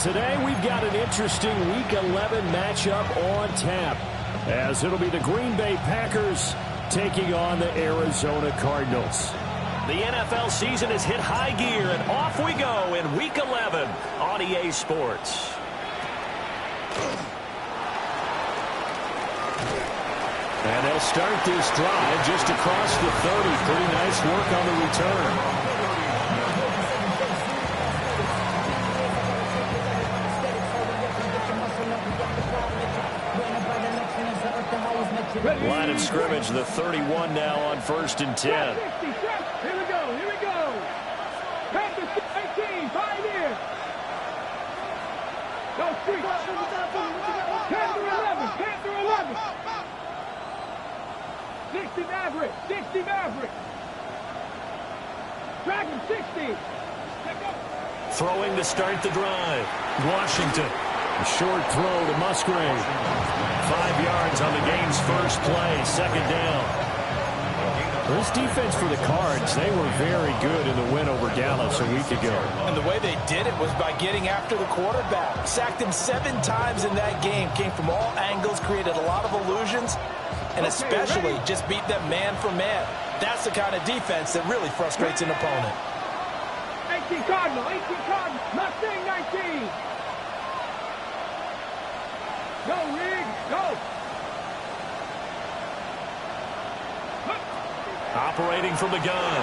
Today we've got an interesting Week 11 matchup on tap, as it'll be the Green Bay Packers taking on the Arizona Cardinals. The NFL season has hit high gear, and off we go in Week 11 on EA Sports. And they'll start this drive just across the 30. Pretty nice work on the return. Line of scrimmage, the 31 now on 1st and 10. Here we go. Panthers 18, 5 in. Go street. Panther 11. 60 Maverick. Dragon 60. Throwing to start the drive. Washington. A short throw to Musgrave. 5 yards on the game's first play. 2nd down. This defense for the Cards, they were very good in the win over Dallas a week ago. And the way they did it was by getting after the quarterback. Sacked him 7 times in that game. Came from all angles, created a lot of illusions, and especially just beat them man for man. That's the kind of defense that really frustrates an opponent. 18 Cardinal. Mustang 19. Go, Rig, go. Operating from the gun.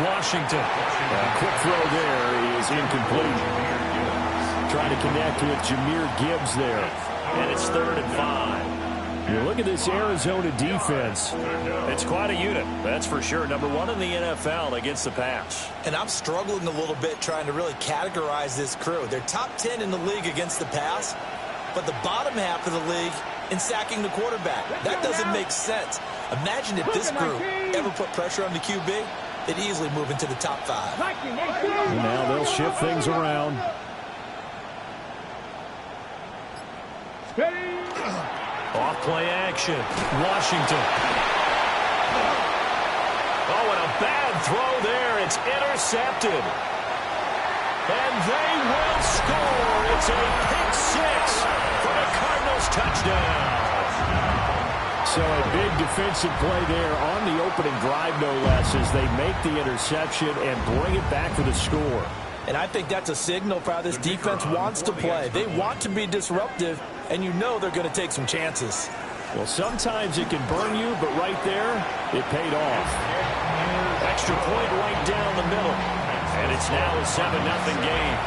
Washington. A quick throw there is incomplete. Trying to connect with Jahmyr Gibbs there. And it's 3rd and 5. You look at this Arizona defense. It's quite a unit, that's for sure. Number 1 in the NFL against the pass. And I'm struggling a little bit trying to really categorize this crew. They're top 10 in the league against the pass, but the bottom half of the league in sacking the quarterback. That doesn't make sense. Imagine if this group ever put pressure on the QB, they'd easily move into the top 5. And now they'll shift things around. Off play action. Washington. Oh, and a bad throw there. It's intercepted. And they will score. It's a pick 6 for the Cardinals touchdown. So a big defensive play there on the opening drive, no less, as they make the interception and bring it back for the score. And I think that's a signal for how this defense wants to play. They want to be disruptive, and you know they're going to take some chances. Well, sometimes it can burn you, but right there, it paid off. Extra point right down the middle. And it's now a 7-0 game.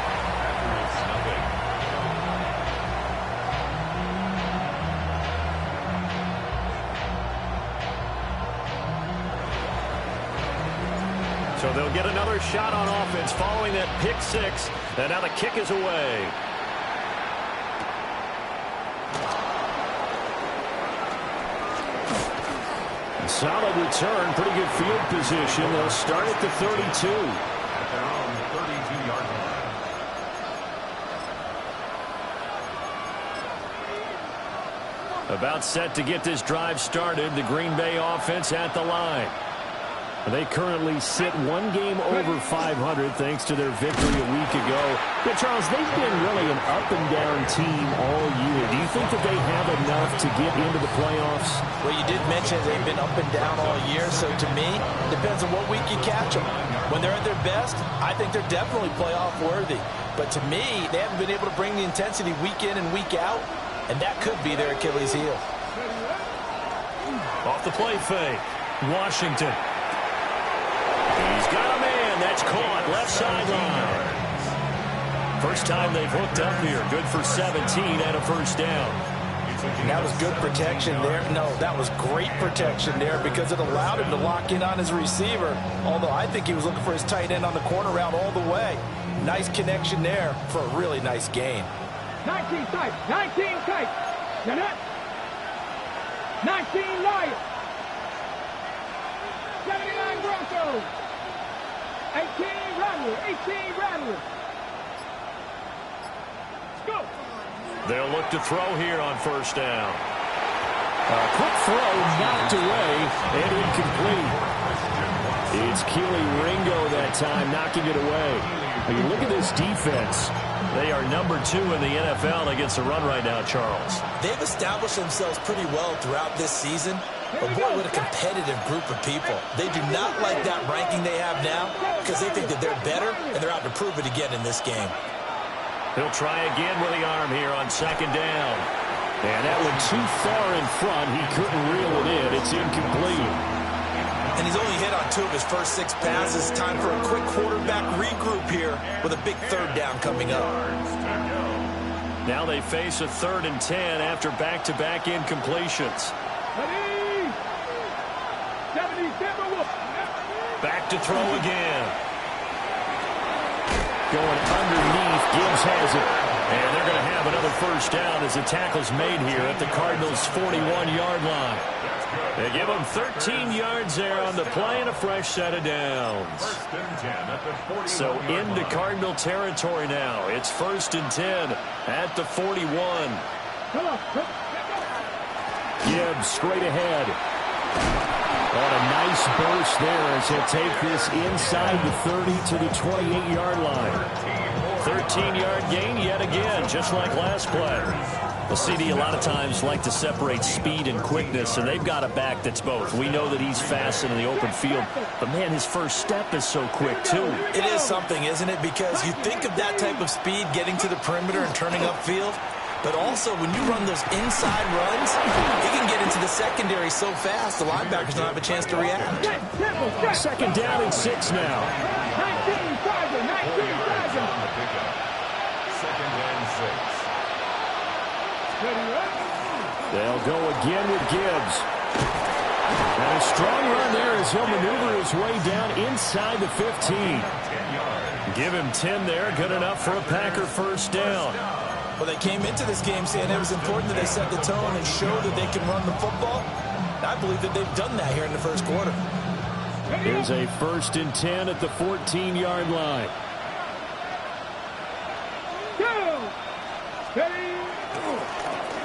So they'll get another shot on offense following that pick 6. And now the kick is away. Solid return, pretty good field position. They'll start at the 32. About set to get this drive started. The Green Bay offense at the line. They currently sit 1 game over 500 thanks to their victory a week ago. But Charles, they've been really an up-and-down team all year. Do you think that they have enough to get into the playoffs? Well, you did mention they've been up and down all year, so to me, it depends on what week you catch them. When they're at their best, I think they're definitely playoff worthy. But to me, they haven't been able to bring the intensity week in and week out, and that could be their Achilles heel. Off the play fake. Washington. He's got a man. That's caught. Left sideline. First time they've hooked up here. Good for 17 and a 1st down. And that was good protection there. No, that was great protection there because it allowed him to lock in on his receiver. Although I think he was looking for his tight end on the corner route all the way. Nice connection there for a really nice gain. 19 tight. 19 Lions. 79 Broncos. 18 Rattlers. Let's go. They'll look to throw here on 1st down. A quick throw knocked away and incomplete. It's Keely Ringo that time knocking it away. When you look at this defense, They are number 2 in the NFL against the run right now, Charles. They've established themselves pretty well throughout this season. But boy, what a competitive group of people. They do not like that ranking they have now because they think that they're better, and they're out to prove it again in this game. He'll try again with the arm here on second down. And that went too far in front. He couldn't reel it in. It's incomplete. And he's only hit on 2 of his first 6 passes. Time for a quick quarterback regroup here with a big third down coming up. Now they face a 3rd and 10 after back-to-back incompletions. Back to throw again. Going underneath. Gibbs has it. And they're going to have another first down as the tackle's made here at the Cardinals' 41-yard line. They give them 13 yards there on the play and a fresh set of downs. So into Cardinal territory now. It's 1st and 10 at the 41. Gibbs straight ahead. On a nice burst there as he'll take this inside the 30 to the 28-yard line. 13-yard gain yet again, just like last play. The CD a lot of times like to separate speed and quickness, and they've got a back that's both. We know that he's fast in the open field, but, man, his first step is so quick, too. It is something, isn't it? Because you think of that type of speed getting to the perimeter and turning upfield, but also when you run those inside runs, he can get into the secondary so fast the linebackers don't have a chance to react. Second down and 6 now. 19 Second and 6. They'll go again with Gibbs. And a strong run there as he'll maneuver his way down inside the 15. Give him 10 there, good enough for a Packer first down. Well, they came into this game saying it was important that they set the tone and show that they can run the football. I believe that they've done that here in the first quarter. Here's a 1st and 10 at the 14-yard line.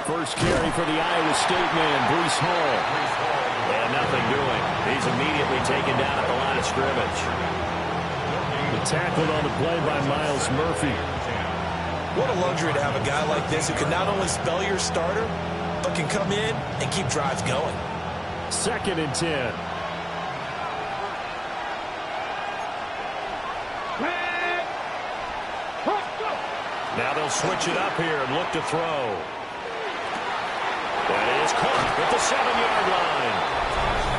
First carry for the Iowa State man, Breece Hall. And nothing doing. He's immediately taken down at the line of scrimmage. Tackled on the play by Miles Murphy. What a luxury to have a guy like this who can not only spell your starter, but can come in and keep drives going. 2nd and 10. Now they'll switch it up here and look to throw. That is caught at the 7-yard line.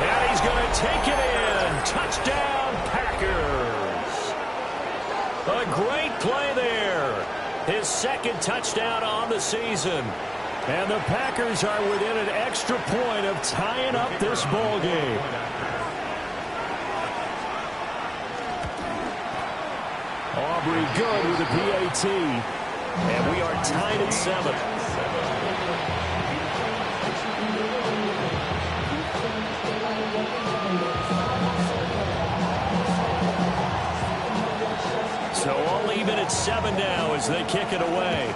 And he's going to take it in. Touchdown, Packers. A great play there. His 2nd touchdown on the season. And the Packers are within an extra point of tying up this ball game. Aubrey good with a PAT. And we are tied at 7. So all even at 7 now as they kick it away.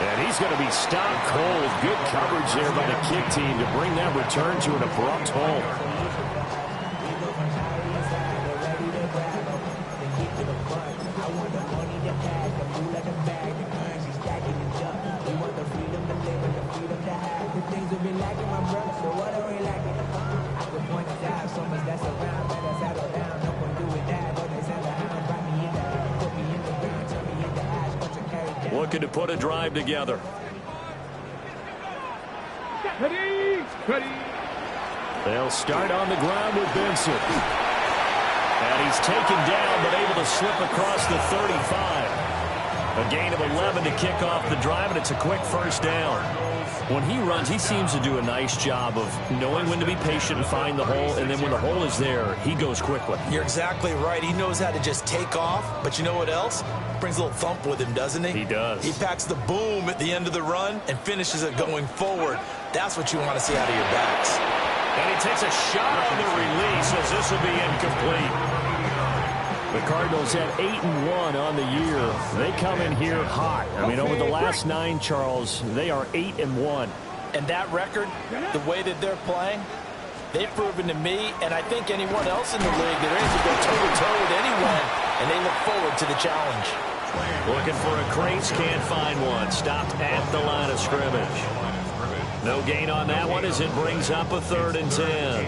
And he's going to be stopped cold. Good coverage there by the kick team to bring that return to an abrupt halt. Looking to put a drive together. They'll start on the ground with Benson. And he's taken down, but able to slip across the 35. A gain of 11 to kick off the drive, and it's a quick first down. When he runs, he seems to do a nice job of knowing when to be patient and find the hole, and then when the hole is there, he goes quickly. You're exactly right. He knows how to just take off, but you know what else? Brings a little thump with him, doesn't he? He does. He packs the boom at the end of the run and finishes it going forward. That's what you want to see out of your backs. And he takes a shot on the release as this will be incomplete. The Cardinals at 8-1 on the year. They come in here hot. I mean, over the last 9, Charles, they are 8-1. And that record, the way that they're playing, They've proven to me, and I think anyone else in the league, that they're able to go toe-to-toe with anyone, and they look forward to the challenge. Looking for a crease, can't find one. Stopped at the line of scrimmage. No gain on that one as it brings up a 3rd and 10.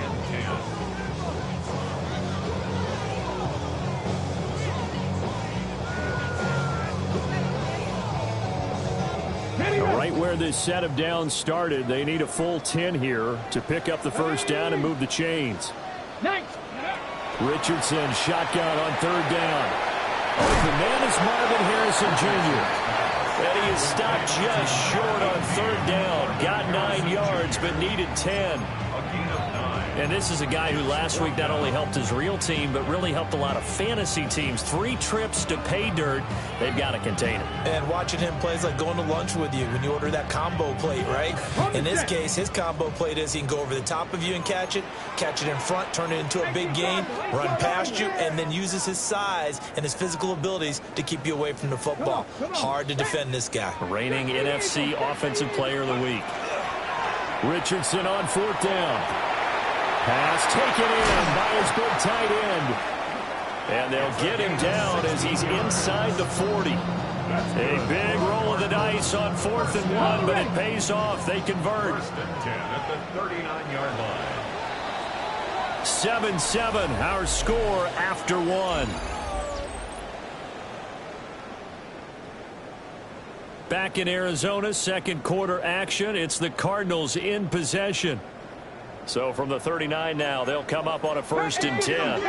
Right where this set of downs started, they need a full 10 here to pick up the first down and move the chains. Richardson, shotgun on 3rd down. Open man is Marvin Harrison Jr. And he is stopped just short on 3rd down. Got 9 yards, but needed 10. And this is a guy who last week not only helped his real team, but really helped a lot of fantasy teams. 3 trips to pay dirt. They've got to contain him. And watching him play is like going to lunch with you when you order that combo plate, right? In this case, his combo plate is he can go over the top of you and catch it in front, turn it into a big gain, run past you, and then uses his size and his physical abilities to keep you away from the football. Hard to defend this guy. Reigning NFC Offensive Player of the Week. Richardson on 4th down. Pass taken in by his big tight end. And they'll get him down as he's inside the 40. A big roll of the dice on 4th and 1, but it pays off. They convert. 7-7, our score after 1. Back in Arizona, 2nd quarter action. It's the Cardinals in possession. So from the 39 now, they'll come up on a 1st and 10.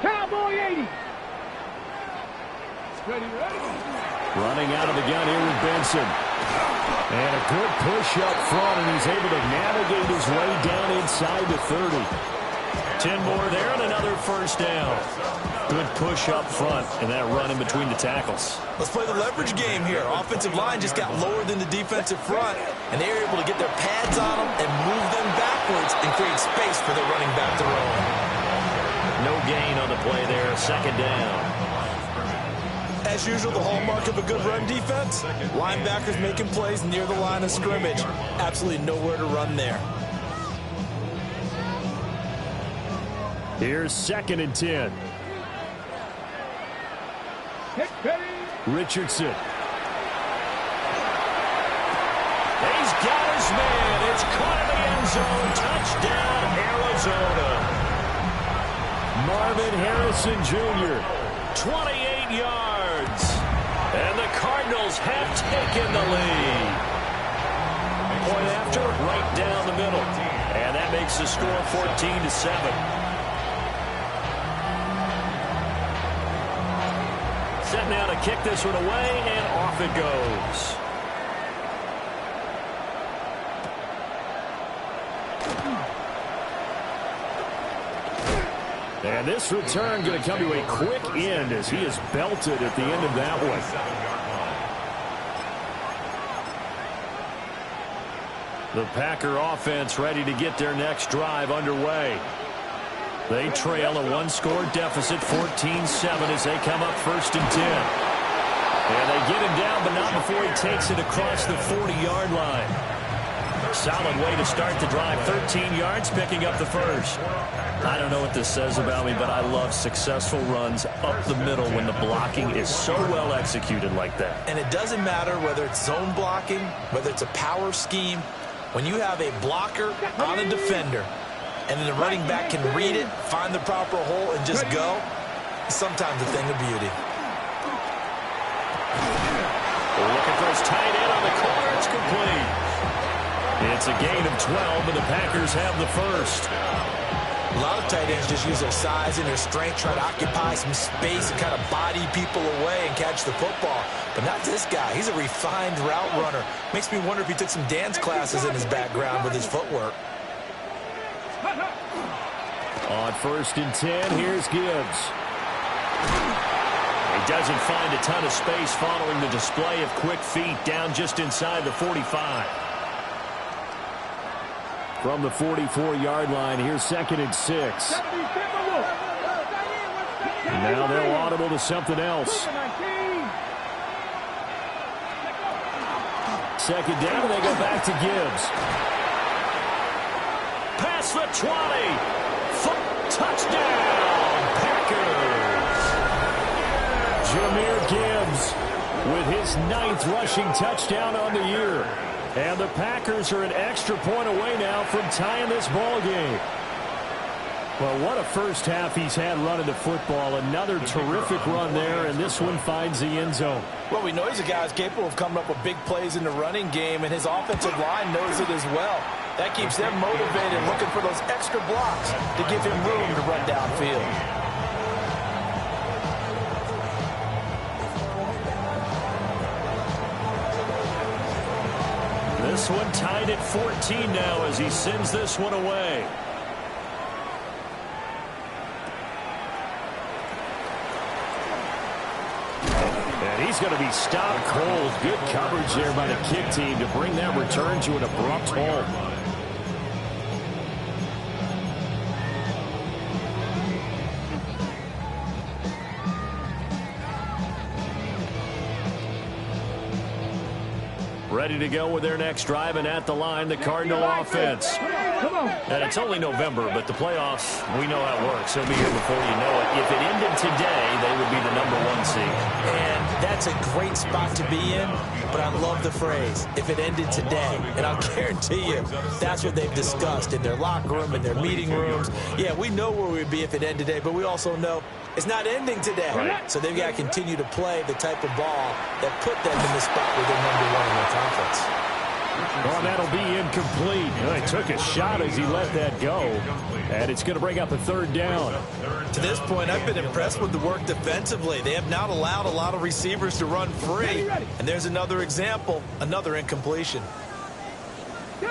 Cowboy 80. Running out of the gun here with Benson. And a good push up front, and he's able to navigate his way down inside the 30. 10 more there and another 1st down. Good push up front and that run in between the tackles. Let's play the leverage game here. Offensive line just got lower than the defensive front, and they were able to get their pads on them and move them backwards and create space for their running back to roll. No gain on the play there. 2nd down. As usual, the hallmark of a good run defense, linebackers making plays near the line of scrimmage. Absolutely nowhere to run there. Here's 2nd and 10. Richardson. He's got his man. It's caught in the end zone. Touchdown, Arizona. Marvin Harrison Jr., 28 yards. And the Cardinals have taken the lead. Point after, right down the middle. And that makes the score 14-7. Set now to kick this one away, and off it goes. And this return going to come to a quick end as he is belted at the end of that one. The Packer offense ready to get their next drive underway. They trail a 1-score deficit, 14-7, as they come up 1st and 10. And they get him down, but not before he takes it across the 40-yard line. Solid way to start the drive. 13 yards, picking up the 1st. I don't know what this says about me, but I love successful runs up the middle when the blocking is so well executed like that. And it doesn't matter whether it's zone blocking, whether it's a power scheme. When you have a blocker on a defender, and then the running back can read it, find the proper hole, and just go, sometimes a thing of beauty. Looking for his tight end on the corner. It's complete. It's a gain of 12, and the Packers have the 1st. A lot of tight ends just use their size and their strength, try to occupy some space and kind of body people away and catch the football. But not this guy. He's a refined route runner. Makes me wonder if he took some dance classes in his background with his footwork. On 1st and 10, here's Gibbs. He doesn't find a ton of space following the display of quick feet down just inside the 45. From the 44-yard line, here's 2nd and 6. Now they'll audible to something else. 2nd down, and they go back to Gibbs. Past the 20. Touchdown, Packers. Jahmyr Gibbs with his 9th rushing touchdown on the year. And the Packers are an extra point away now from tying this ball game. Well, what a first half he's had running the football. Another terrific run there, and this one finds the end zone. Well, we know he's a guy who's capable of coming up with big plays in the running game, and his offensive line knows it as well. That keeps them motivated, looking for those extra blocks to give him room to run downfield. This one tied at 14 now as he sends this one away. And he's going to be stopped cold. Good coverage there by the kick team to bring that return to an abrupt halt. Ready to go with their next drive, and at the line, the Cardinal offense. And it's only November, but the playoffs, we know how it works. They'll be here before you know it. If it ended today, they would be the #1 seed. And that's a great spot to be in, but I love the phrase, if it ended today. And I'll guarantee you, that's what they've discussed in their locker room, in their meeting rooms. Yeah, we know where we'd be if it ended today, but we also know it's not ending today. Right. So they've got to continue to play the type of ball that put them in the spot where they're #1 in their conference. Oh, that'll be incomplete. He took a shot as he let that go. And it's going to bring up a 3rd down. To this point, I've been impressed with the work defensively. They have not allowed a lot of receivers to run free. And there's another example, another incompletion. 2.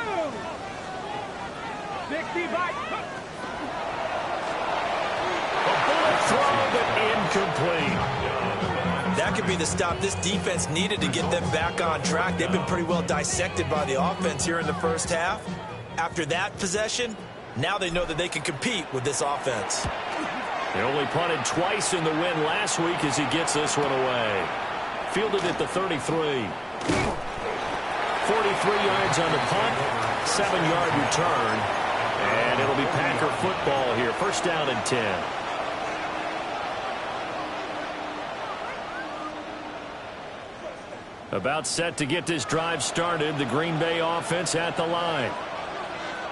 65. Throw, but incomplete. That could be the stop this defense needed to get them back on track. They've been pretty well dissected by the offense here in the first half. After that possession, now they know that they can compete with this offense. They only punted twice in the win last week as he gets this one away. Fielded at the 33. 43 yards on the punt, 7-yard return. And it'll be Packer football here. 1st down and 10. About set to get this drive started. The Green Bay offense at the line.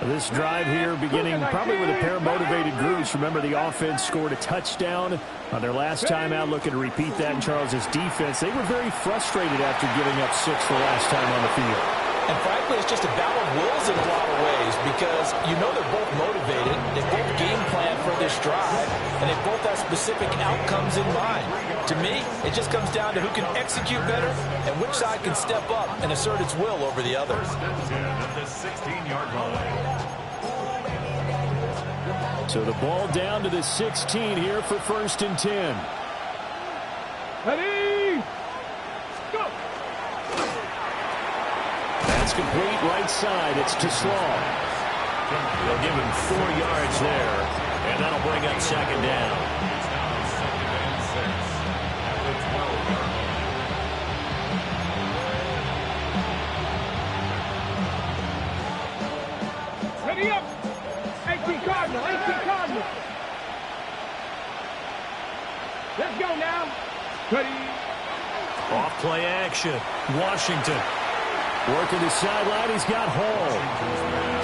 This drive here beginning probably with a pair of motivated groups. Remember, the offense scored a touchdown on their last time out. Looking to repeat that in Charles's defense. They were very frustrated after giving up 6 the last time on the field. And frankly, it's just a battle of wills in a lot of ways because you know they're both motivated. They both game plan for this drive, and they both have specific outcomes in mind. To me, it just comes down to who can execute better and which side can step up and assert its will over the other. So the ball down to the 16 here for 1st and 10. Ready? Go. That's complete right side. It's to Slaw. They'll give him 4 yards there, and that'll bring up 2nd down. Ready up. 18 Cardinal. 18 Cardinal. Let's go now. Ready. Off play action. Washington. Working the sideline, he's got Hall.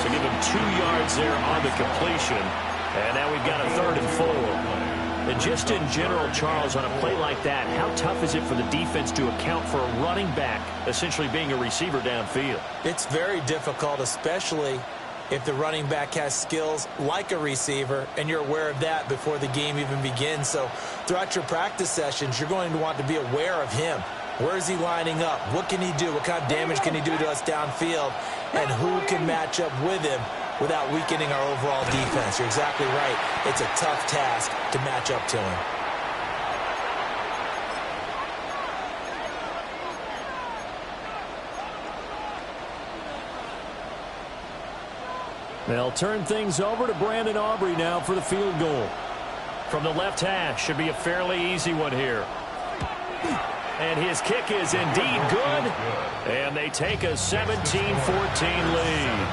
So give him 2 yards there on the completion. And now we've got a 3rd and 4. And just in general, Charles, on a play like that, how tough is it for the defense to account for a running back essentially being a receiver downfield? It's very difficult, especially if the running back has skills like a receiver, and you're aware of that before the game even begins. So throughout your practice sessions, you're going to want to be aware of him. Where is he lining up? What can he do? What kind of damage can he do to us downfield? And who can match up with him without weakening our overall defense? You're exactly right. It's a tough task to match up to him. They'll turn things over to Brandon Aubrey now for the field goal. From the left hash, should be a fairly easy one here. And his kick is indeed good. And they take a 17-14 lead.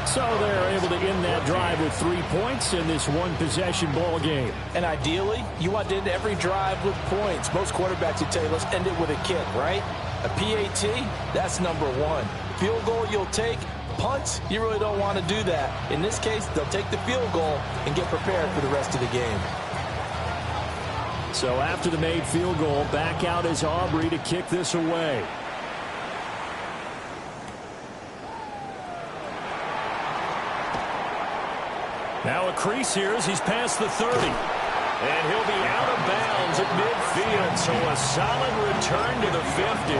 So they're able to end that drive with 3 points in this one-possession ball game. And ideally, you want to end every drive with points. Most quarterbacks would tell you, let's end it with a kick, right? A PAT, that's number one. Field goal you'll take. Punts, you really don't want to do that. In this case, they'll take the field goal and get prepared for the rest of the game. So after the made field goal, back out is Aubrey to kick this away. Now a crease here as he's past the 30. And he'll be out of bounds at midfield. So a solid return to the 50.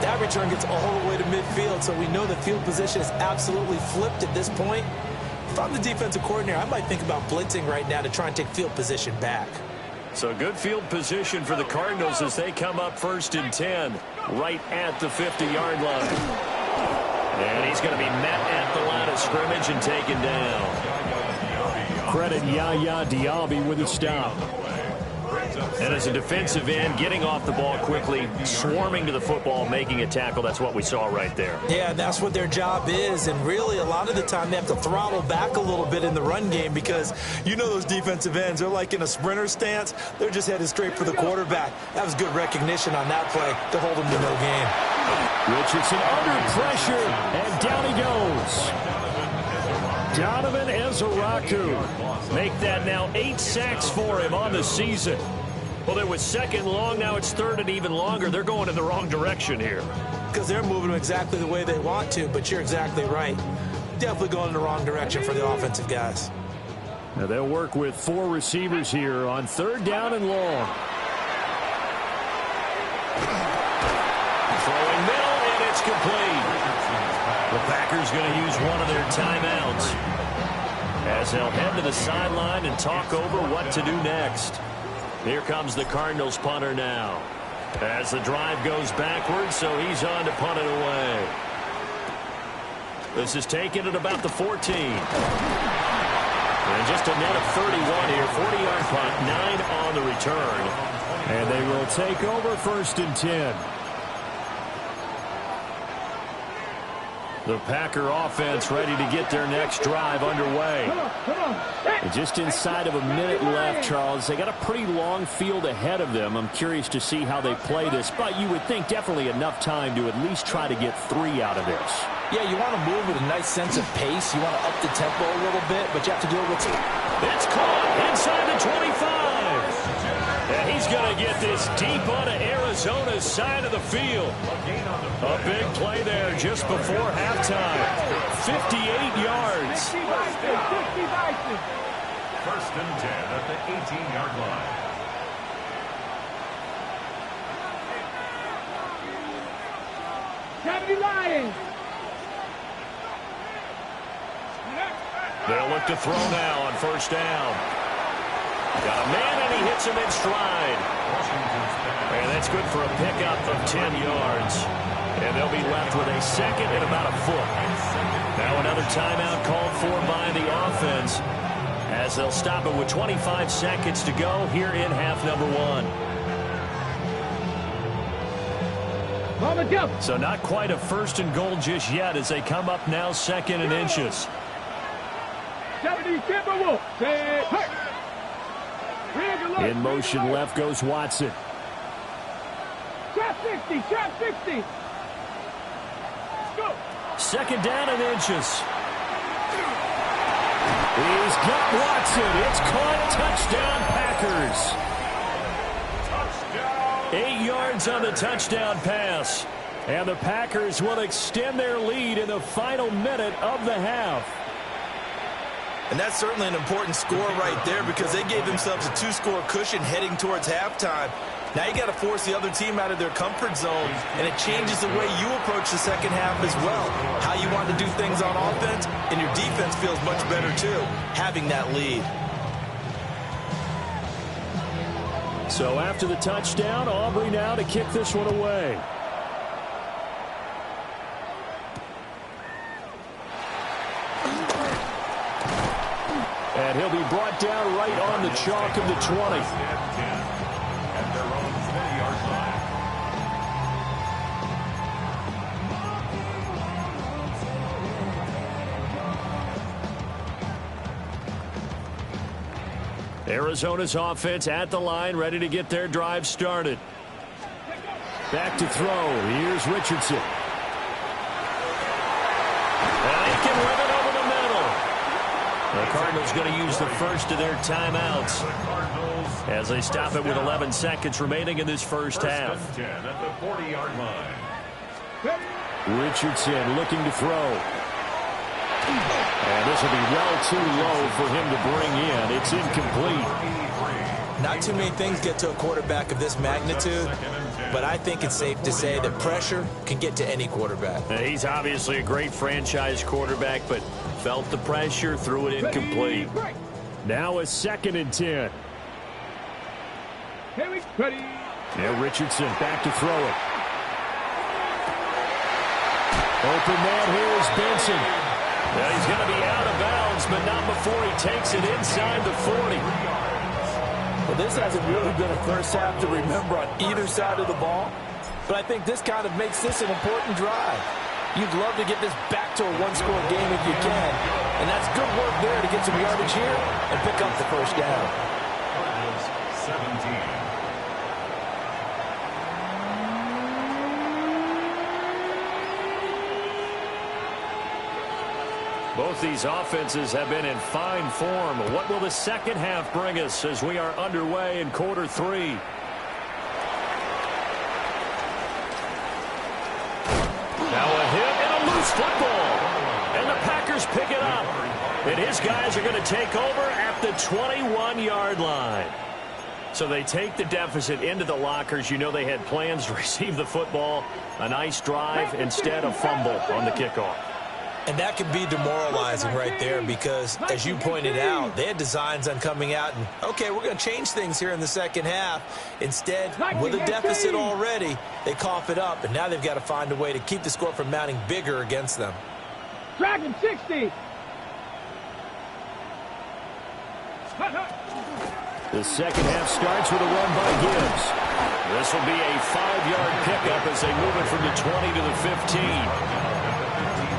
That return gets all the way to midfield, so we know the field position is absolutely flipped at this point. If I'm the defensive coordinator, I might think about blitzing right now to try and take field position back. So good field position for the Cardinals as they come up 1st and 10 right at the 50-yard line. And he's going to be met at the line of scrimmage and taken down. Credit Yaya Diaby with a stop. And as a defensive end, getting off the ball quickly, swarming to the football, making a tackle, that's what we saw right there. Yeah, that's what their job is. And really, a lot of the time, they have to throttle back a little bit in the run game because you know those defensive ends, they're like in a sprinter stance. They're just headed straight for the quarterback. That was good recognition on that play to hold them to no gain. Richardson under pressure, and down he goes. Donovan Ezaraku. Make that now 8 sacks for him on the season. Well, there was 2nd long. Now it's 3rd and even longer. They're going in the wrong direction here. Because they're moving them exactly the way they want to, but you're exactly right. Definitely going in the wrong direction for the offensive guys. Now they'll work with 4 receivers here on 3rd down and long. Throwing middle, and it's complete. The Packers going to use one of their timeouts as they'll head to the sideline and talk over what to do next. Here comes the Cardinals punter now as the drive goes backwards, so he's on to punt it away. This is taken at about the 14. And just a net of 31 here, 40-yard punt, 9 on the return. And they will take over 1st and 10. The Packer offense ready to get their next drive underway. And just inside of a minute left, Charles. They got a pretty long field ahead of them. I'm curious to see how they play this, but you would think definitely enough time to at least try to get 3 out of this. Yeah, you want to move with a nice sense of pace. You want to up the tempo a little bit, but you have to do it with... It's caught inside the 25. And he's going to get this deep onto Arizona's side of the field. A big play there just before halftime. 58 yards. 1st and 10 at the 18-yard line. Lions. They'll look to throw now on 1st down. Got a man, and he hits him in stride. And that's good for a pickup of 10 yards. And they'll be left with a 2nd and about a foot. Now another timeout called for by the offense as they'll stop it with 25 seconds to go here in half number 1. So not quite a 1st and goal just yet as they come up now 2nd and inches. In motion left goes Watson. Trap 60, trap 60. Go. 2nd down and inches. He's got Watson. It's caught. Touchdown, Packers. 8 yards on the touchdown pass. And the Packers will extend their lead in the final minute of the half. And that's certainly an important score right there because they gave themselves a 2-score cushion heading towards halftime. Now you got to force the other team out of their comfort zone, and it changes the way you approach the 2nd half as well. How you want to do things on offense, and your defense feels much better too, having that lead. So after the touchdown, Aubrey now to kick this one away. And he'll be brought down right on the chalk of the 20. At their own 20-yard line. Arizona's offense at the line, ready to get their drive started. Back to throw. Here's Richardson. And they can run it over the middle. The Cardinals going to use the first of their timeouts as they stop it with 11 seconds remaining in this first half. First and 10 at the 40-yard line. Richardson looking to throw. And this will be well too low for him to bring in. It's incomplete. Not too many things get to a quarterback of this magnitude, but I think it's safe to say that pressure can get to any quarterback. He's obviously a great franchise quarterback, but felt the pressure, threw it incomplete. Now a 2nd and 10. Now Richardson back to throw it. Open man here is Benson. Now he's going to be out of bounds, but not before he takes it inside the 40. Well, this hasn't really been a first half to remember on either side of the ball, but I think this kind of makes this an important drive. You'd love to get this back to a one-score game if you can, and that's good work there to get some yardage here and pick up the first down. 17. Both these offenses have been in fine form. What will the second half bring us as we are underway in quarter 3? Now a hit and a loose football. And the Packers pick it up. And his guys are going to take over at the 21-yard line. So they take the deficit into the lockers. You know they had plans to receive the football. A nice drive, instead a fumble on the kickoff. And that can be demoralizing right there because, as you pointed out, they had designs on coming out and, okay, we're going to change things here in the second half. Instead, with a deficit already, they cough it up, and now they've got to find a way to keep the score from mounting bigger against them. Dragon 60. The second half starts with a run by Gibbs. This will be a 5-yard pickup as they move it from the 20 to the 15.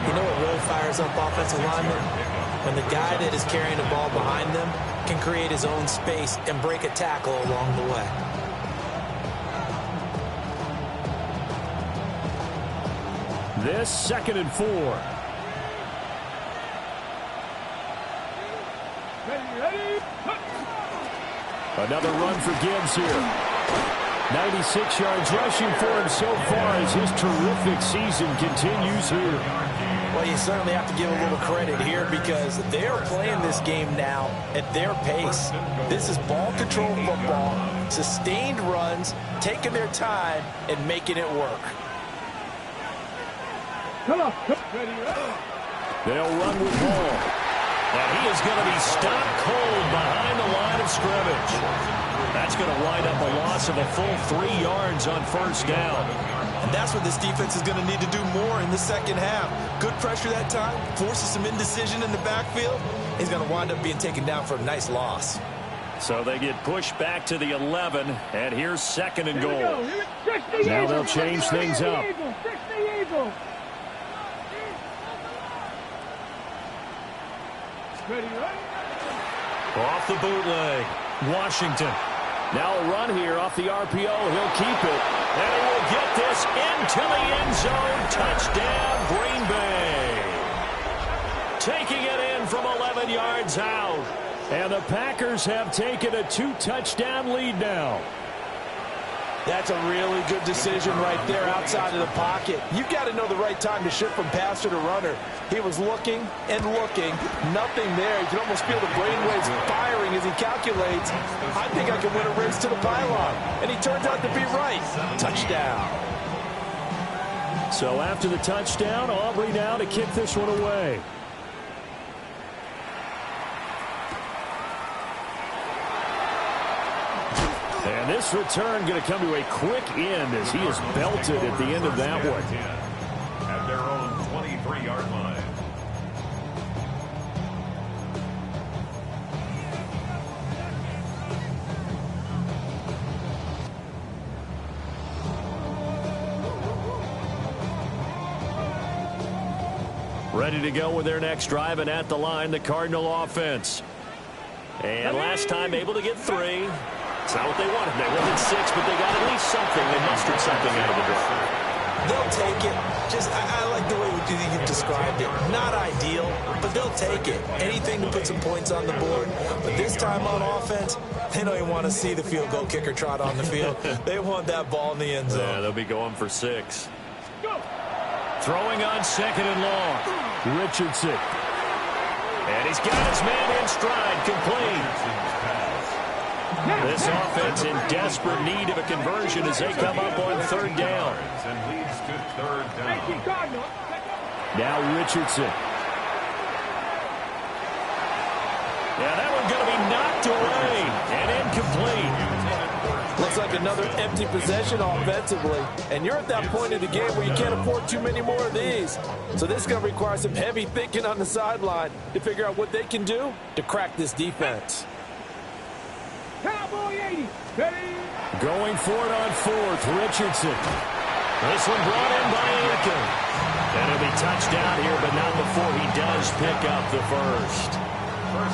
You know what really fires up offensive linemen? When the guy that is carrying the ball behind them can create his own space and break a tackle along the way. This 2nd and 4. Another run for Gibbs here. 96 yards rushing for him so far as his terrific season continues here. Well, you certainly have to give a little credit here because they're playing this game now at their pace. This is ball control football, sustained runs, taking their time, and making it work. Come on. They'll run with Hall. And he is going to be stopped cold behind the line of scrimmage. That's going to wind up a loss of a full 3 yards on first down. And that's what this defense is going to need to do more in the second half. Good pressure that time, forces some indecision in the backfield. He's going to wind up being taken down for a nice loss. So they get pushed back to the 11, and here's 2nd and goal. Now they'll change things up. Off the bootleg, Washington. Now a run here off the RPO. He'll keep it. And he will get this into the end zone. Touchdown, Green Bay. Taking it in from 11 yards out. And the Packers have taken a 2-touchdown lead now. That's a really good decision right there outside of the pocket. You've got to know the right time to shift from passer to runner. He was looking and looking, nothing there. You can almost feel the brainwaves firing as he calculates, I think I can win a race to the pylon. And he turns out to be right. Touchdown. So after the touchdown, Aubrey now to kick this one away. And this return going to come to a quick end as he is belted at the end of that one. At their own 23-yard line. Ready to go with their next drive, and at the line, the Cardinal offense. And last time able to get 3. It's not what they wanted. They wanted 6, but they got at least something. They mustered something out of the drive. They'll take it. I like the way you've described it. Not ideal, but they'll take it. Anything to put some points on the board. But this time on offense, they don't even want to see the field goal kicker trot on the field. They want that ball in the end zone. Yeah, they'll be going for 6. Throwing on 2nd and long. Richardson. And he's got his man in stride, complete. This offense in desperate need of a conversion as they come up on 3rd down. Now Richardson. Yeah, that one's going to be knocked away and incomplete. Looks like another empty possession offensively. And you're at that point in the game where you can't afford too many more of these. So this is going to require some heavy thinking on the sideline to figure out what they can do to crack this defense. Cowboy 80. Going for it on 4th. Richardson. This one brought in by Aiken. And it'll be touchdown here, but not before he does pick up the first.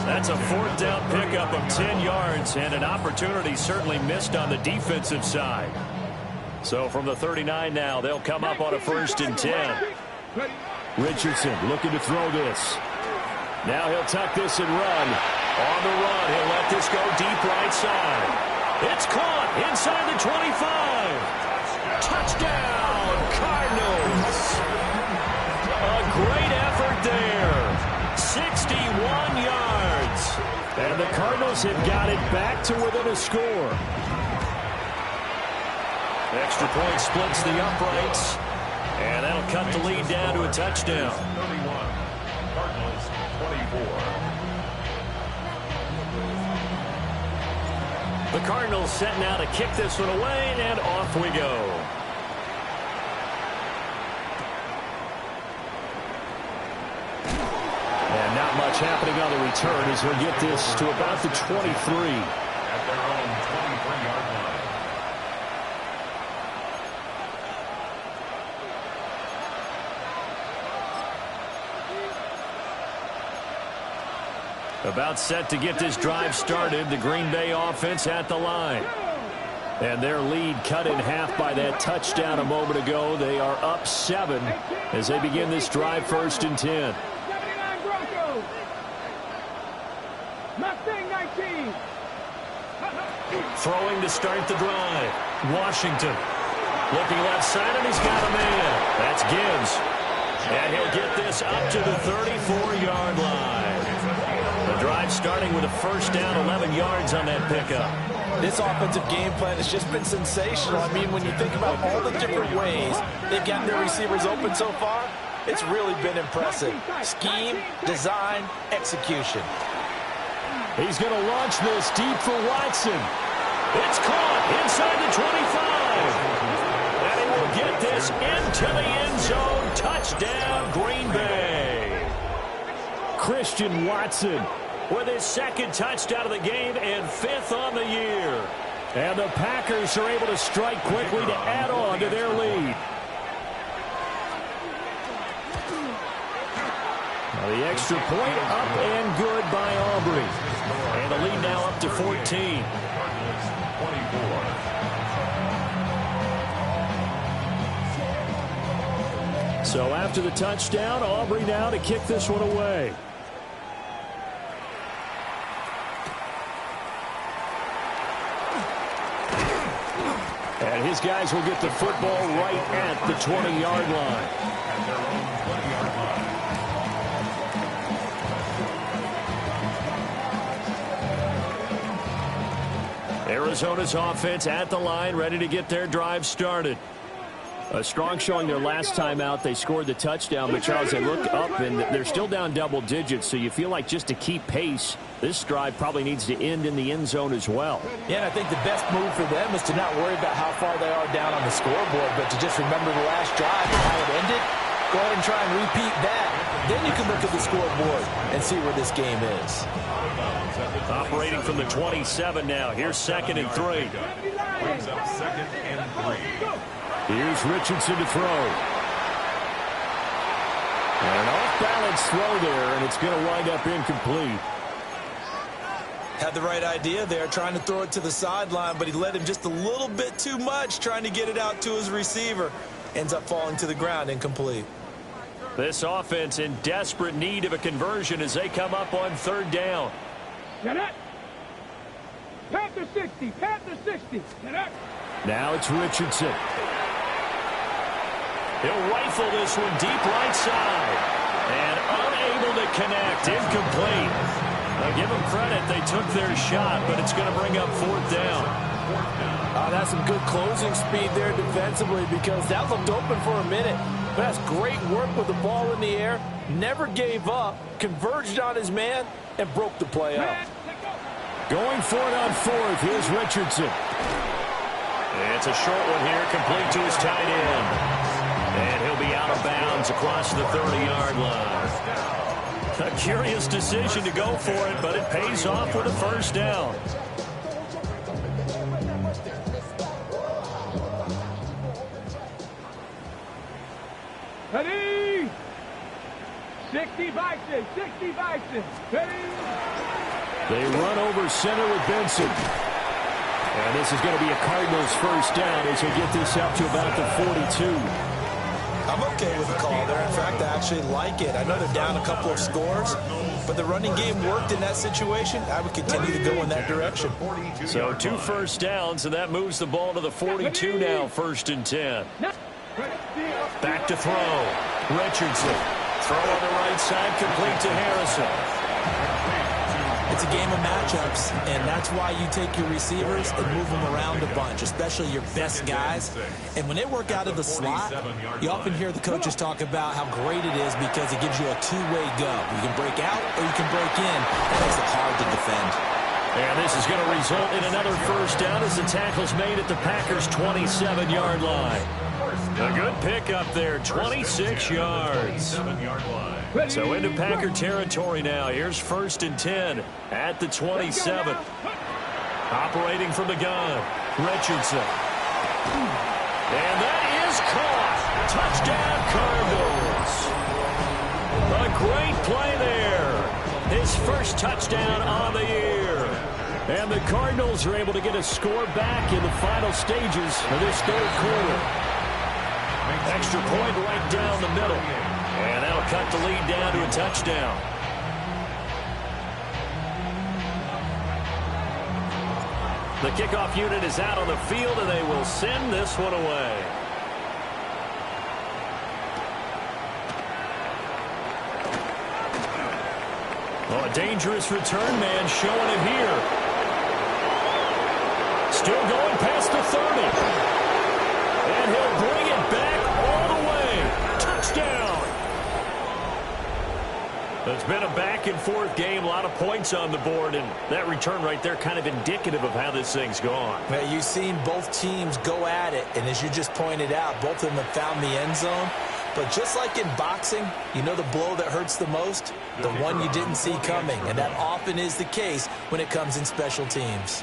That's a 4th down pickup of 10 yards and an opportunity certainly missed on the defensive side. So from the 39 now, they'll come up on a 1st and 10. Richardson looking to throw this. Now he'll tuck this and run. On the run, he'll let this go deep right side. It's caught inside the 25. Touchdown, Cardinals. A great effort there. 61 yards. And the Cardinals have got it back to within a score. Extra point splits the uprights. And that'll cut the lead down to a touchdown. 31. Cardinals 24. The Cardinals set now to kick this one away, and off we go. And not much happening on the return as he'll get this to about the 23. At their own 23-yard line. About set to get this drive started. The Green Bay offense at the line. And their lead cut in half by that touchdown a moment ago. They are up 7 as they begin this drive 1st and 10. 79 Broncos. Mustang 19. Throwing to start the drive. Washington. Looking left side, and he's got a man. That's Gibbs. And he'll get this up to the 34-yard line. The drive starting with a 1st down, 11 yards on that pickup. This offensive game plan has just been sensational. I mean, when you think about all the different ways they've gotten their receivers open so far, it's really been impressive. Scheme, design, execution. He's going to launch this deep for Watson. It's caught inside the 25. And he will get this into the end zone. Touchdown, Green Bay. Christian Watson with his 2nd touchdown of the game and 5th on the year. And the Packers are able to strike quickly to add on to their lead. Now the extra point up and good by Aubrey. And the lead now up to 14. 24. So after the touchdown, Aubrey now to kick this one away. And his guys will get the football right at the 20-yard line. At their own 20-yard line. Arizona's offense at the line, ready to get their drive started. A strong showing their last time out. They scored the touchdown, but Charles, they look up and they're still down double digits, so you feel like just to keep pace, this drive probably needs to end in the end zone as well. Yeah, and I think the best move for them is to not worry about how far they are down on the scoreboard, but to just remember the last drive and how it ended. Go ahead and try and repeat that. Then you can look at the scoreboard and see where this game is. Operating from the 27 now. Here's 2nd and 3. Brings up 2nd and 3. Here's Richardson to throw. And an off-balance throw there, and it's going to wind up incomplete. Had the right idea there, trying to throw it to the sideline, but he led him just a little bit too much, trying to get it out to his receiver. Ends up falling to the ground, incomplete. This offense in desperate need of a conversion as they come up on third down. Get it. Panther 60. Panther 60. Get it. Now it's Richardson. He'll rifle this one deep right side. And unable to connect. Incomplete. Now give them credit. They took their shot, but it's going to bring up fourth down. That's some good closing speed there defensively because that looked open for a minute. But that's great work with the ball in the air. Never gave up. Converged on his man and broke the play up. Going for it on fourth. Here's Richardson. It's a short one here, complete to his tight end. And he'll be out of bounds across the 30-yard line. A curious decision to go for it, but it pays off with a first down. Ready. 60 Bison. 60 Bison. Ready. They run over center with Benson. And this is going to be a Cardinals first down as they get this up to about the 42. I'm okay with the call there. In fact, I actually like it. I know they're down a couple of scores, but the running game worked in that situation. I would continue to go in that direction. So 2 first downs, and that moves the ball to the 42 now, 1st and 10. Back to throw. Richardson. Throw on the right side, complete to Harrison. It's a game of matchups, and that's why you take your receivers and move them around a bunch, especially your best guys. And when they work out of the slot, you often hear the coaches talk about how great it is because it gives you a two-way go. You can break out or you can break in. That makes it hard to defend. And this is going to result in another first down as the tackle's made at the Packers' 27-yard line. A good pickup there, 26 yards. So into Packer territory now. Here's 1st and 10 at the 27. Operating from the gun, Richardson. And that is caught. Touchdown, Cardinals. A great play there. His first touchdown on the year. And the Cardinals are able to get a score back in the final stages of this third quarter. Extra point right down the middle. And that'll cut the lead down to a touchdown. The kickoff unit is out on the field, and they will send this one away. Oh, a dangerous return man showing it here. Still going past the 30. And he'll bring it back all the way. Touchdown. It's been a back-and-forth game, a lot of points on the board, and that return right there kind of indicative of how this thing's gone. Well, you've seen both teams go at it, and as you just pointed out, both of them have found the end zone. But just like in boxing, you know the blow that hurts the most? The one you didn't see coming, and that often is the case when it comes in special teams.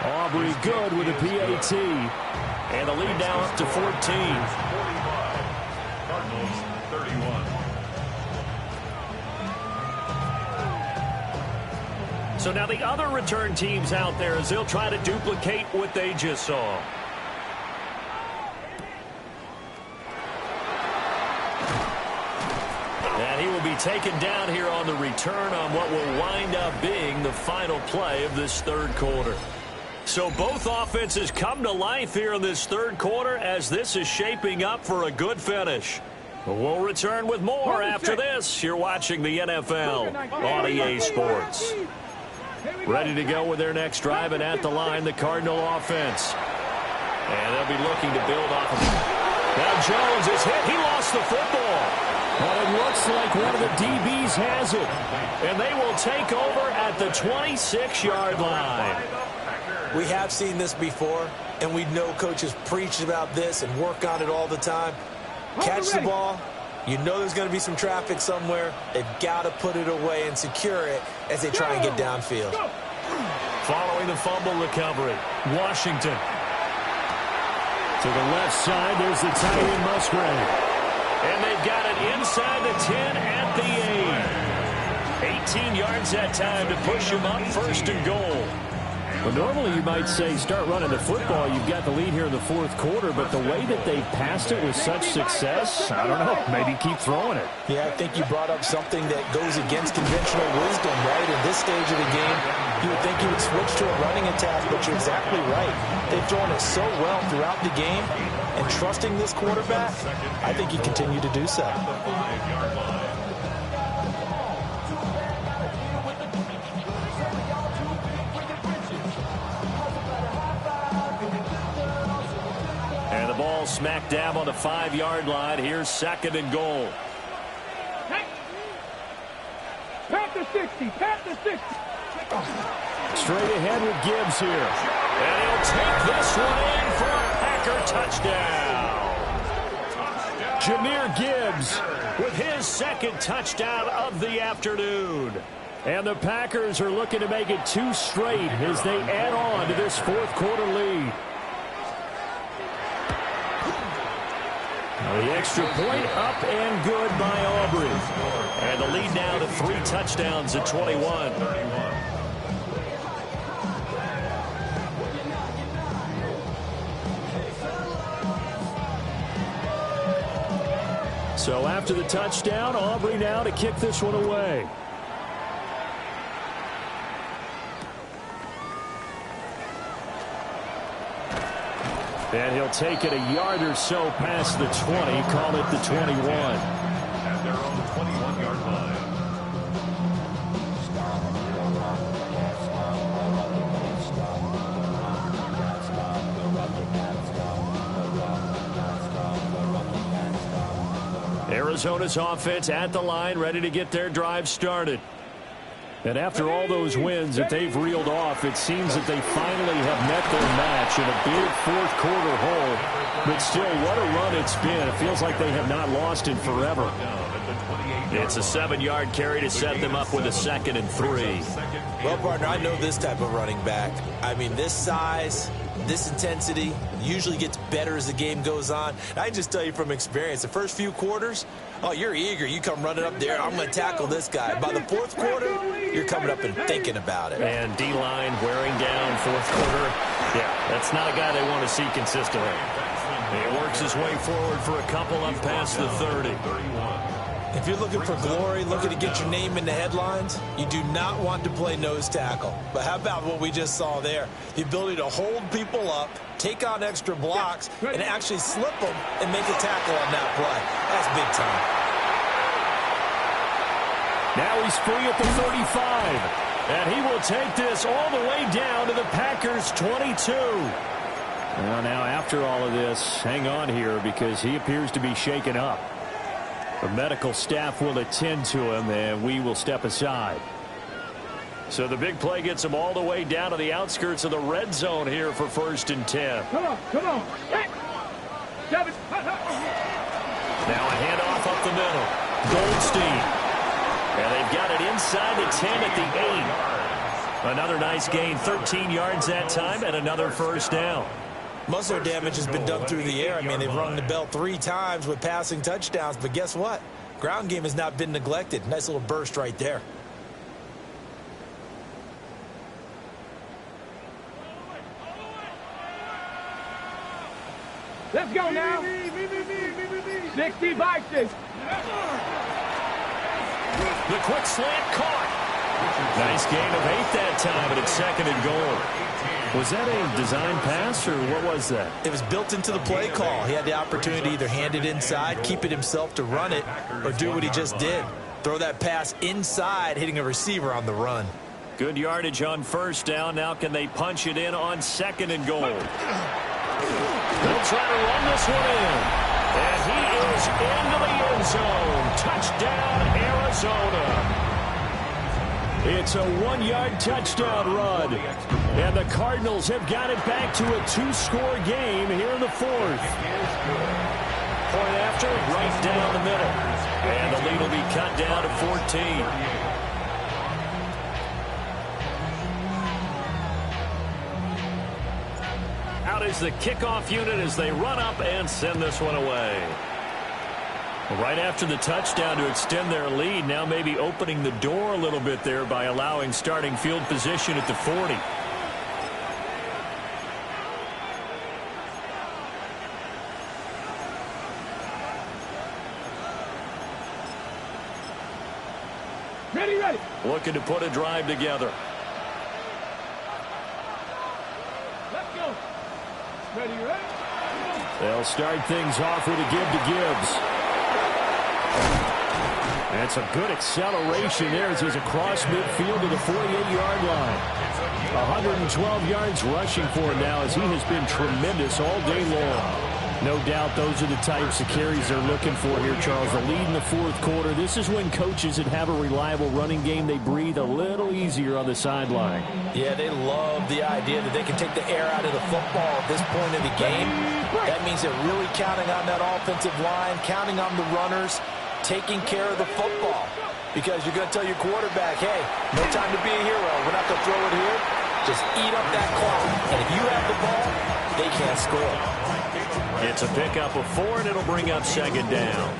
Aubrey good with a PAT. And the lead now up to 14. Cardinals 31. So now the other return teams out there as they'll try to duplicate what they just saw. And he will be taken down here on the return on what will wind up being the final play of this third quarter. So both offenses come to life here in this third quarter as this is shaping up for a good finish. We'll return with more after this. You're watching the NFL on EA Sports. Ready to go with their next drive, and at the line, the Cardinal offense. And they'll be looking to build off of it. Now Jones is hit. He lost the football. But it looks like one of the DBs has it. And they will take over at the 26-yard line. We have seen this before, and we know coaches preach about this and work on it all the time. Catch the ball. You know there's going to be some traffic somewhere. They've got to put it away and secure it as they try and get downfield. Following the fumble recovery, Washington. To the left side, there's the tight end Musgrave. And they've got it inside the 10 at the 8. 18 yards that time to push him up 1st and goal. Well, normally you might say start running the football. You've got the lead here in the 4th quarter, but the way that they passed it with such success, I don't know, maybe keep throwing it. Yeah, I think you brought up something that goes against conventional wisdom, right? In this stage of the game, you would think you would switch to a running attack, but you're exactly right. They've thrown it so well throughout the game, and trusting this quarterback, I think you continue to do so. Ball smack dab on the 5-yard line. Here's 2nd and goal. Pat the 60. Pat the 60. Straight ahead with Gibbs here. And he'll take this one in for a Packer touchdown. Jahmyr Gibbs with his 2nd touchdown of the afternoon. And the Packers are looking to make it 2 straight as they add on to this 4th quarter lead. The extra point up and good by Aubrey. And the lead now to 3 touchdowns at 21. So after the touchdown, Aubrey now to kick this one away. And he'll take it a yard or so past the 20, call it the 21. At their own 21-yard line. Arizona's offense at the line, ready to get their drive started. And after all those wins that they've reeled off, it seems that they finally have met their match in a big 4th quarter hole. But still, what a run it's been. It feels like they have not lost in forever. It's a 7-yard carry to set them up with a 2nd and 3. Well, partner, I know this type of running back. I mean, this size, this intensity usually gets better as the game goes on. And I can just tell you from experience, the first few quarters, oh, you're eager. You come running up there, I'm going to tackle this guy. By the 4th quarter, you're coming up and thinking about it. And D-line wearing down 4th quarter. Yeah, that's not a guy they want to see consistently. He works his way forward for a couple up past the 30. If you're looking for glory, looking to get your name in the headlines, you do not want to play nose tackle. But how about what we just saw there? The ability to hold people up, take on extra blocks, and actually slip them and make a tackle on that play. That's big time. Now he's free at the 35. And he will take this all the way down to the Packers' 22. Well, now after all of this, hang on here because he appears to be shaken up. The medical staff will attend to him, and we will step aside. So the big play gets him all the way down to the outskirts of the red zone here for 1st and 10. Come on, come on. 7. Now a handoff up the middle. Goldstein. And they've got it inside the 10 at the 8. Another nice gain, 13 yards that time, and another 1st down. Most of their damage has been done through the air. I mean, they've rung the bell 3 times with passing touchdowns, but guess what? Ground game has not been neglected. Nice little burst right there. Let's go now. 60 by 6. The quick slant caught. Nice gain of 8 that time, but it's 2nd and goal. Was that a design pass, or what was that? It was built into the play call. He had the opportunity to either hand it inside, keep it himself to run it, or do what he just did. Throw that pass inside, hitting a receiver on the run. Good yardage on 1st down. Now can they punch it in on 2nd and goal? They'll try to run this one in. And he is into the end zone. Touchdown, Arizona. It's a 1-yard touchdown run. And the Cardinals have got it back to a 2-score game here in the 4th. Point after, right down the middle. And the lead will be cut down to 14. Out is the kickoff unit as they run up and send this one away. Right after the touchdown to extend their lead, now maybe opening the door a little bit there by allowing starting field position at the 40. Ready. Looking to put a drive together. Let's go. Ready. They'll start things off with a give to Gibbs. That's a good acceleration there as he's across midfield to the 48-yard line. 112 yards rushing for him now as he has been tremendous all day long. No doubt those are the types of carries they're looking for here, Charles. The lead in the fourth quarter. This is when coaches that have a reliable running game, they breathe a little easier on the sideline. Yeah, they love the idea that they can take the air out of the football at this point in the game. That means they're really counting on that offensive line, counting on the runners, taking care of the football. Because you're going to tell your quarterback, hey, no time to be a hero. We're not going to throw it here. Just eat up that clock. And if you have the ball, they can't score. It's a pickup of 4, and it'll bring up second down.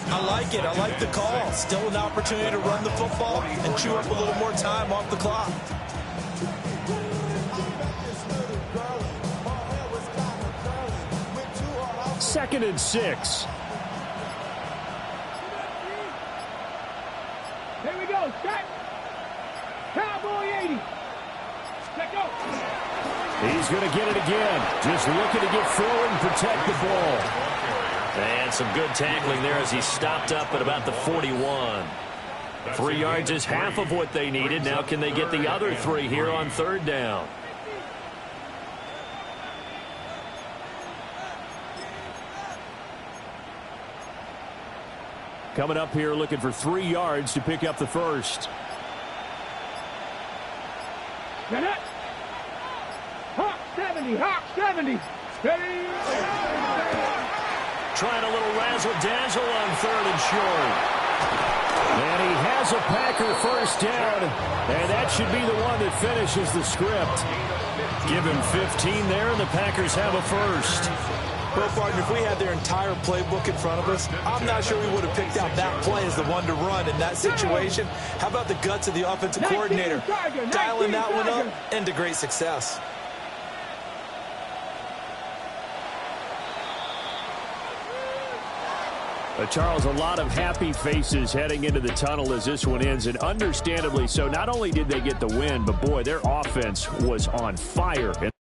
I like it. I like the call. Still an opportunity to run the football and chew up a little more time off the clock. Second and 6. Here we go. Set. Cowboy 80. Let go. He's going to get it again. Just looking to get forward and protect the ball. And some good tackling there as he stopped up at about the 41. 3 yards is half of what they needed. Now can they get the other 3 here on third down? Coming up here looking for 3 yards to pick up the first. Get it. Hawk 70. Hawk 70. Ready. Trying a little razzle-dazzle on third and short. And he has a Packer first down. And that should be the one that finishes the script. Give him 15 there, and the Packers have a first. Well, partner, if we had their entire playbook in front of us, I'm not sure we would have picked out that play as the one to run in that situation. How about the guts of the offensive coordinator? Dialing that one up into great success. Charles, a lot of happy faces heading into the tunnel as this one ends, and understandably so. Not only did they get the win, but boy, their offense was on fire.